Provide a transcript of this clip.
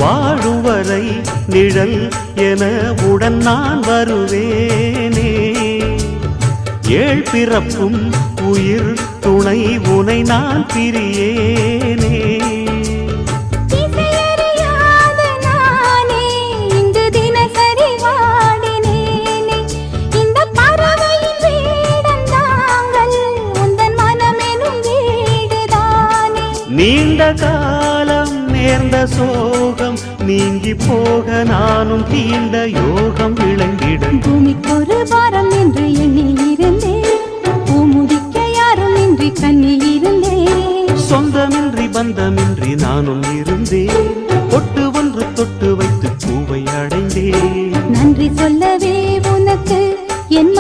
வாழும் வரை நிழல் என உடன் நான் வருவேனே. ஏழ் பிறப்பும் உயிர் துணை உனை நான் பிரியேனே. நீண்ட காலம் நேர்ந்த சோகம் நீங்கி போக நானும் தீண்ட யோகம் விளங்கிட. பூமிக்கொரு வாரம் என்று எண்ணில் இருந்தேன், பூமுடிக்க யாரும் இன்றி கண்ணில் இருந்தேன். சொந்தமின்றி பந்தமின்றி நானும் இருந்தேன், பொட்டு ஒன்று தொட்டு வைத்து பூவை அடைந்தேன். நன்றி சொல்லவே உனக்கு என்